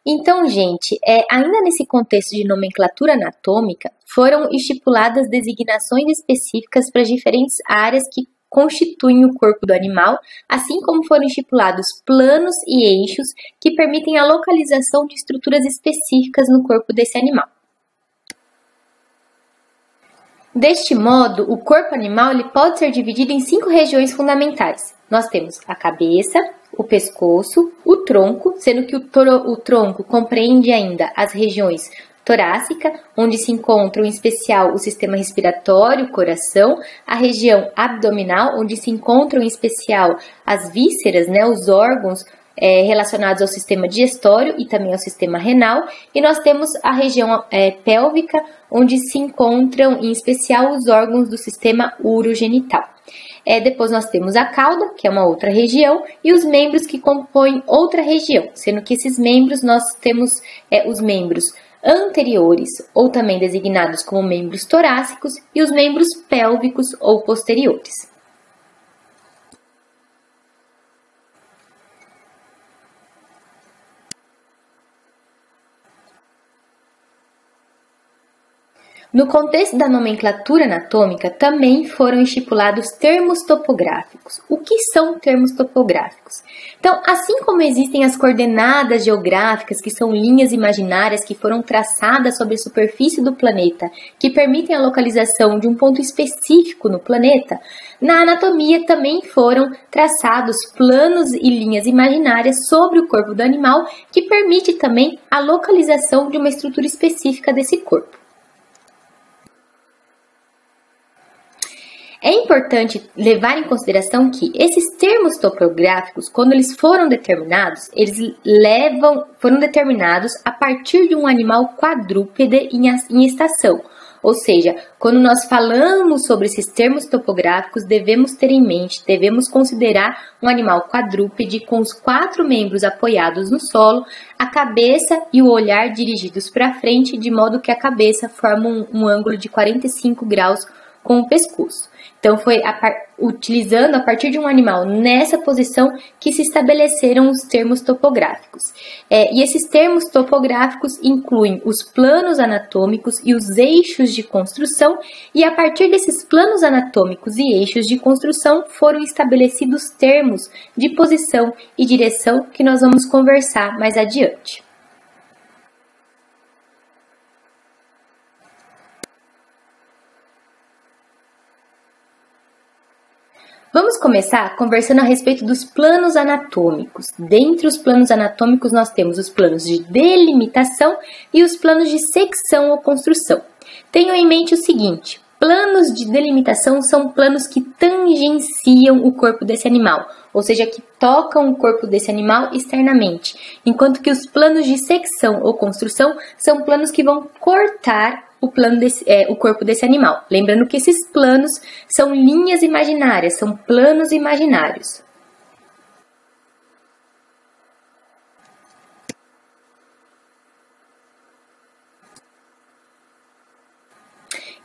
Então, gente, ainda nesse contexto de nomenclatura anatômica, foram estipuladas designações específicas para diferentes áreas que constituem o corpo do animal, assim como foram estipulados planos e eixos que permitem a localização de estruturas específicas no corpo desse animal. Deste modo, o corpo animal ele pode ser dividido em 5 regiões fundamentais. Nós temos a cabeça, o pescoço, o tronco, sendo que o tronco compreende ainda as regiões torácica, onde se encontram em especial o sistema respiratório, o coração, a região abdominal, onde se encontram em especial as vísceras, né, os órgãos relacionados ao sistema digestório e também ao sistema renal, e nós temos a região pélvica, onde se encontram em especial os órgãos do sistema urogenital. Depois nós temos a cauda, que é uma outra região, e os membros que compõem outra região, sendo que esses membros nós temos os membros anteriores, ou também designados como membros torácicos, e os membros pélvicos ou posteriores. No contexto da nomenclatura anatômica, também foram estipulados termos topográficos. O que são termos topográficos? Então, assim como existem as coordenadas geográficas, que são linhas imaginárias que foram traçadas sobre a superfície do planeta, que permitem a localização de um ponto específico no planeta, na anatomia também foram traçados planos e linhas imaginárias sobre o corpo do animal, que permite também a localização de uma estrutura específica desse corpo. É importante levar em consideração que esses termos topográficos, quando eles foram determinados, foram determinados a partir de um animal quadrúpede em estação. Ou seja, quando nós falamos sobre esses termos topográficos, devemos ter em mente, devemos considerar um animal quadrúpede com os 4 membros apoiados no solo, a cabeça e o olhar dirigidos para frente, de modo que a cabeça forma um ângulo de 45 graus com o pescoço. Então, foi utilizando a partir de um animal nessa posição que se estabeleceram os termos topográficos. E esses termos topográficos incluem os planos anatômicos e os eixos de construção, e a partir desses planos anatômicos e eixos de construção foram estabelecidos termos de posição e direção que nós vamos conversar mais adiante. Vamos começar conversando a respeito dos planos anatômicos. Dentre os planos anatômicos, nós temos os planos de delimitação e os planos de secção ou construção. Tenham em mente o seguinte: planos de delimitação são planos que tangenciam o corpo desse animal, ou seja, que tocam o corpo desse animal externamente, enquanto que os planos de secção ou construção são planos que vão cortar o corpo desse animal. Lembrando que esses planos são linhas imaginárias, são planos imaginários.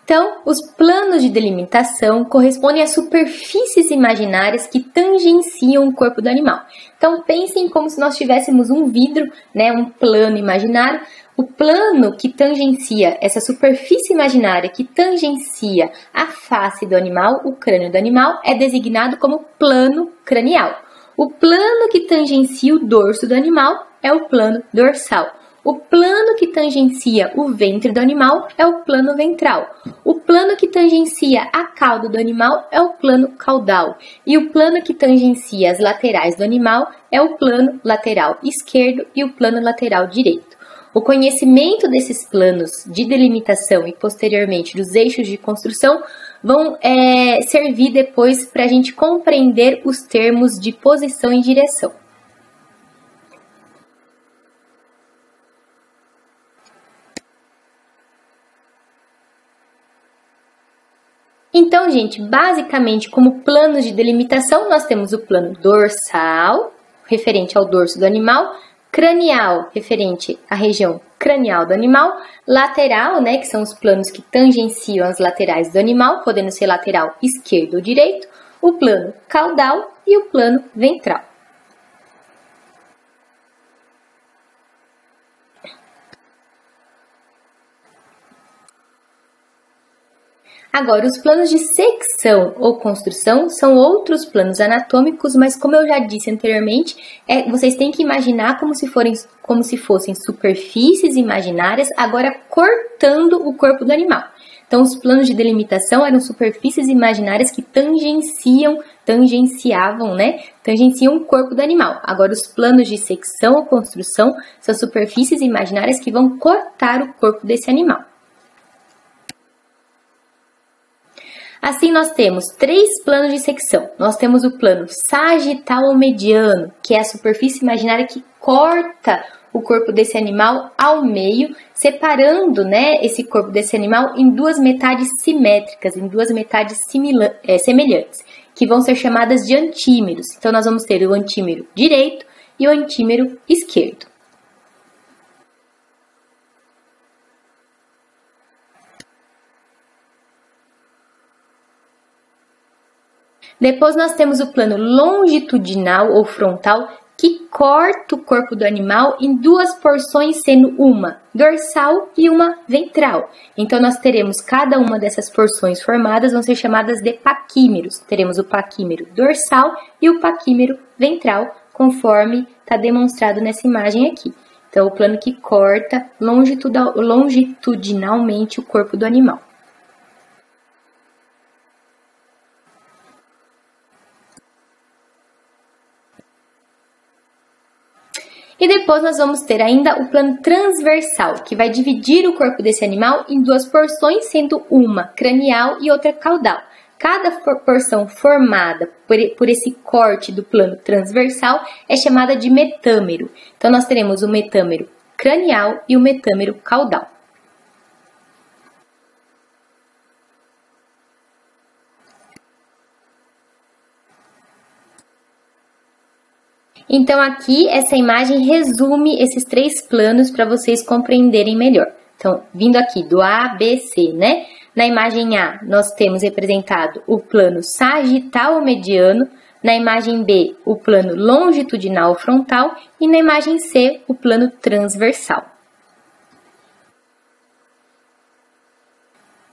Então, os planos de delimitação correspondem a superfícies imaginárias que tangenciam o corpo do animal. Então, pensem como se nós tivéssemos um vidro, né, um plano imaginário. O plano que tangencia essa superfície imaginária que tangencia a face do animal, o crânio do animal, é designado como plano cranial. O plano que tangencia o dorso do animal é o plano dorsal. O plano que tangencia o ventre do animal é o plano ventral. O plano que tangencia a cauda do animal é o plano caudal. E o plano que tangencia as laterais do animal é o plano lateral esquerdo e o plano lateral direito. O conhecimento desses planos de delimitação e posteriormente dos eixos de construção vão servir depois para a gente compreender os termos de posição e direção. Então, gente, basicamente, como planos de delimitação, nós temos o plano dorsal, referente ao dorso do animal, cranial, referente à região cranial do animal, lateral, né, que são os planos que tangenciam as laterais do animal, podendo ser lateral esquerdo ou direito, o plano caudal e o plano ventral. Agora, os planos de secção ou construção são outros planos anatômicos, mas como eu já disse anteriormente, vocês têm que imaginar como se fossem superfícies imaginárias, agora cortando o corpo do animal. Então, os planos de delimitação eram superfícies imaginárias que tangenciam o corpo do animal. Agora, os planos de secção ou construção são superfícies imaginárias que vão cortar o corpo desse animal. Assim, nós temos 3 planos de secção. Nós temos o plano sagital ou mediano, que é a superfície imaginária que corta o corpo desse animal ao meio, separando, esse corpo desse animal em 2 metades simétricas, em 2 metades semelhantes, que vão ser chamadas de antímeros. Então, nós vamos ter o antímero direito e o antímero esquerdo. Depois nós temos o plano longitudinal ou frontal, que corta o corpo do animal em 2 porções, sendo uma dorsal e uma ventral. Então, nós teremos cada uma dessas porções formadas, vão ser chamadas de paquímeros. Teremos o paquímero dorsal e o paquímero ventral, conforme está demonstrado nessa imagem aqui. Então, o plano que corta longitudinalmente o corpo do animal. E depois nós vamos ter ainda o plano transversal, que vai dividir o corpo desse animal em 2 porções, sendo uma cranial e outra caudal. Cada porção formada por esse corte do plano transversal é chamada de metâmero. Então, nós teremos o metâmero cranial e o metâmero caudal. Então, aqui, essa imagem resume esses 3 planos para vocês compreenderem melhor. Então, vindo aqui do A, B, C, Na imagem A, nós temos representado o plano sagital ou mediano. Na imagem B, o plano longitudinal ou frontal. E na imagem C, o plano transversal.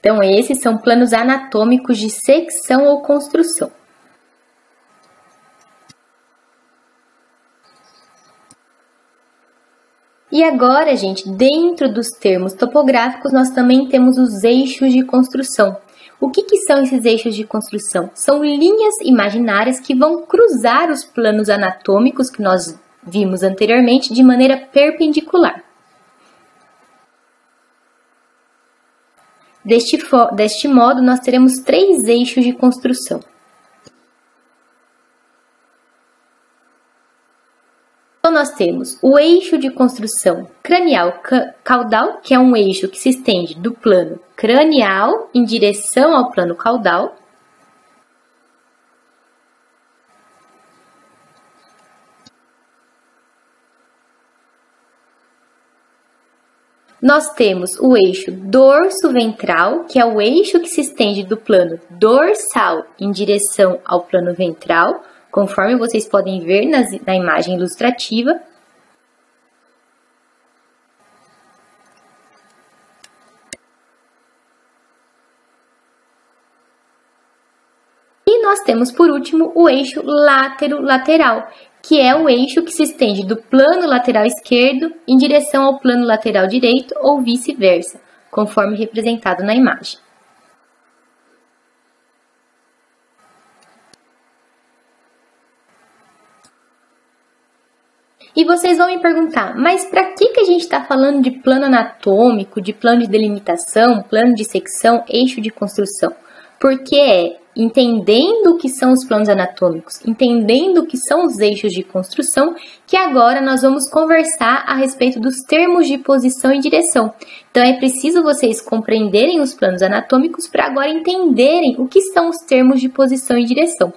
Então, esses são planos anatômicos de secção ou construção. E agora, gente, dentro dos termos topográficos, nós também temos os eixos de construção. O que são esses eixos de construção? São linhas imaginárias que vão cruzar os planos anatômicos que nós vimos anteriormente de maneira perpendicular. Deste modo, nós teremos 3 eixos de construção. Então, nós temos o eixo de construção cranial-caudal, que é um eixo que se estende do plano cranial em direção ao plano caudal. Nós temos o eixo dorso-ventral, que é o eixo que se estende do plano dorsal em direção ao plano ventral, conforme vocês podem ver na imagem ilustrativa. E nós temos, por último, o eixo látero-lateral, que é o eixo que se estende do plano lateral esquerdo em direção ao plano lateral direito ou vice-versa, conforme representado na imagem. E vocês vão me perguntar, mas para que a gente está falando de plano anatômico, de plano de delimitação, plano de secção, eixo de construção? Porque entendendo o que são os planos anatômicos, entendendo o que são os eixos de construção, que agora nós vamos conversar a respeito dos termos de posição e direção. Então, é preciso vocês compreenderem os planos anatômicos para agora entenderem o que são os termos de posição e direção.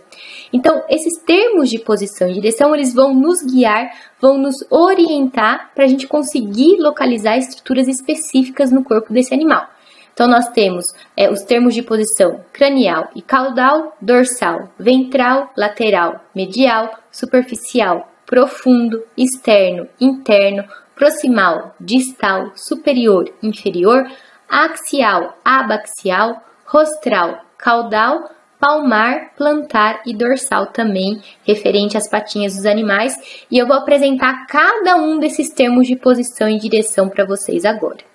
Então, esses termos de posição e direção, eles vão nos guiar, vão nos orientar para a gente conseguir localizar estruturas específicas no corpo desse animal. Então, nós temos os termos de posição cranial e caudal, dorsal, ventral, lateral, medial, superficial, profundo, externo, interno, proximal, distal, superior, inferior, axial, abaxial, rostral, caudal, palmar, plantar e dorsal também, referente às patinhas dos animais. E eu vou apresentar cada um desses termos de posição e direção para vocês agora.